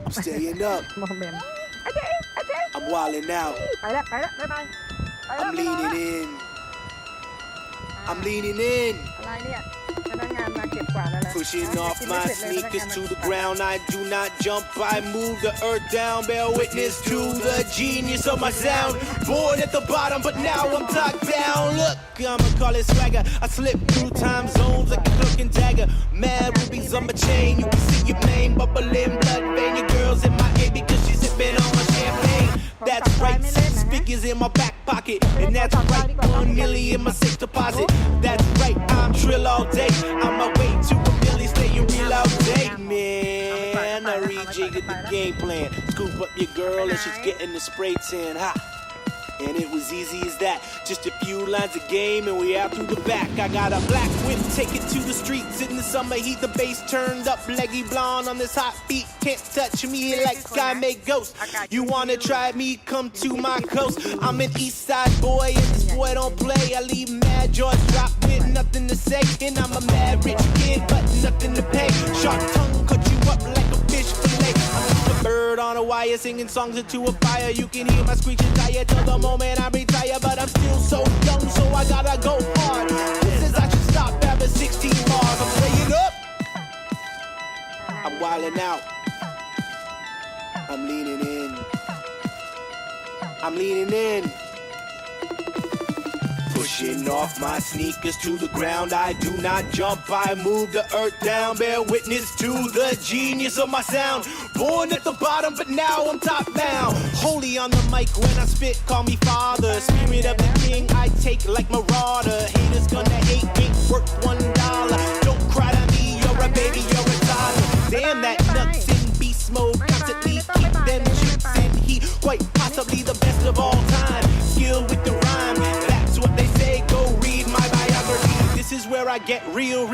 I'm staying up. โมเมนต์ I'm wilding out. ไปแล้วบ๊ายบาย I'm leaning in. I'm leaning in. อะไรเนี่ยพนักงานมาเก็บกวาดแล้วนะ Pushing off my sneakers to the ground. I do not jump. I move the earth down. Bear witness to the genius of my sound. Born at the bottom, but now I'm top down. Look, I'ma call it swagger. I slip through time zones like a cloak and dagger. Mad rubies on my chain. You can see your name bubbling, blood vein. Your girl's in my ear because she's sipping on my champagne. That's right, 6 figures in my back pocket. And that's right, 1 million in my safe deposit. That's right, I'm trill all day. On my way to a million, staying real all day. Man, I rejiggered the game plan. Scoop up your girl and she's getting the spray tan. Ha! And it was easy as that. Just a few lines of game and we out through the back. I got a black whip, take it to the streets. In the summer heat, the bass turned up. Leggy blonde on this hot beat. Can't touch me like I make ghosts. You wanna try me? Come to my coast. I'm an east side boy and this boy don't play. I leave mad jaws drop with nothing to say. And I'm a mad rich kid, but nothing to pay. Sharp tongue cut you up like a fish fillet. I'm a bird on a wire singing songs into a fire. You can hear my screeching tire till the moment I retire, but I'm still so young, so I gotta go hard. This is I should stop having 16 bars. I'm staying up. I'm wilding out. I'm leaning in. I'm leaning in. Pushing off my sneakers to the ground. I do not jump, I move the earth down. Bear witness to the genius of my sound. Born at the bottom, but now I'm top down. Holy on the mic when I spit, call me father. Spirit of the king, I take like marauder. Haters gonna hate, ain't worth $1. Don't cry to me, you're a baby, you're a toddler. Damn, that nuts in beast mode constantly keep them chips in heat. Quite possibly the best of all time. Skill with the rhyme, that's what they say. Go read my biography. This is where I get real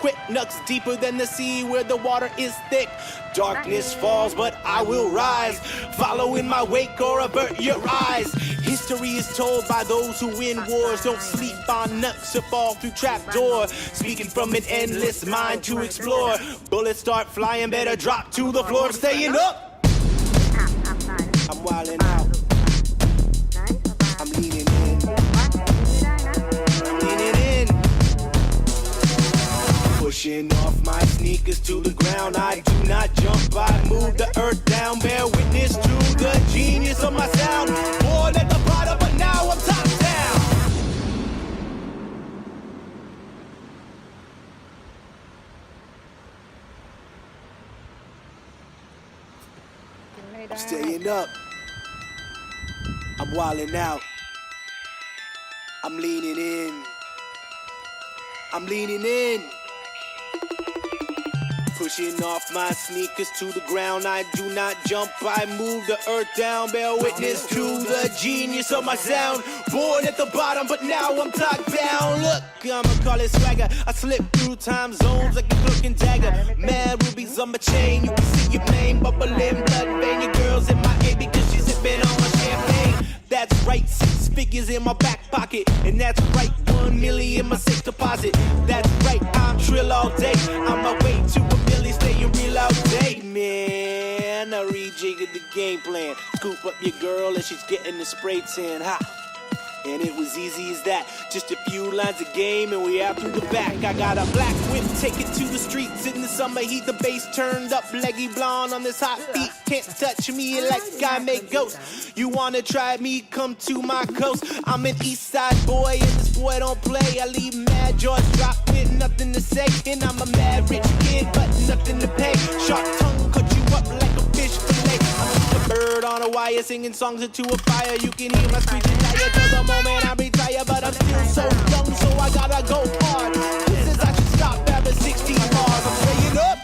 quick. Nuts deeper than the sea where the water is thick. Darkness falls, but I will rise. Follow in my wake or avert your eyes. History is told by those who win wars. Don't sleep on nuts or fall through trapdoor. Speaking from an endless mind to explore. Bullets start flying, better drop to the floor. Staying up. I'm wilding out. I'm leaning in. I'm leaning in. Pushing off my sneakers to the ground. I do not jump, I move the earth down. Bear witness to the genius of my sound. Born at the bottom, but now I'm top down. I'm staying up. I'm wilding out. I'm leaning in. I'm leaning in. Pushing off my sneakers to the ground. I do not jump, I move the earth down. Bear witness to the genius of my sound. Born at the bottom, but now I'm top down. Look, I'ma call it swagger. I slip through time zones like a cloak and dagger. Mad rubies on my chain. You can see your name bubbling, blood vein. Your girl's in my ear because she's sipping on my champagne. That's right, 6 figures in my back pocket. And that's right, 1 million in my safe deposit. That's right, I'm trill all day. On my way to a million, staying real all day. Man, I rejiggered the game plan. Scoop up your girl and she's getting the spray tan. Ha! And it was easy as that. Just a few lines of game and we out through the back. I got a black whip, take it to the streets. In the summer heat, the bass turned up. Leggy blonde on this hot beat. Can't touch me like I make ghosts. You wanna try me? Come to my coast. I'm an east side boy and this boy don't play. I leave mad jaws drop with nothing to say. And I'm a mad rich kid, but nothing to pay. Sharp tongue cut you up like a fish fillet. I'm a bird on a wire singing songs into a fire. You can hear my screeching tire till the moment I retire, but I'm still so young, so I gotta go hard. This is I should stop having 16 bars. I'm staying up.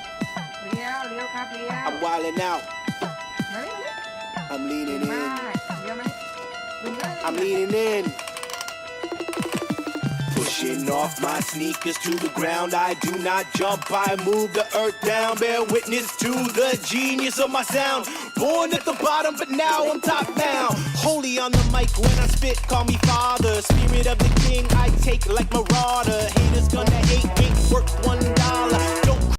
I'm wilding out. I'm leaning in. I'm leaning in. Pushing off my sneakers to the ground. I do not jump, I move the earth down. Bear witness to the genius of my sound. Born at the bottom, but now I'm top down. Holy on the mic when I spit, call me father. Spirit of the king, I take like marauder. Haters gonna hate, ain't worth $1. Don't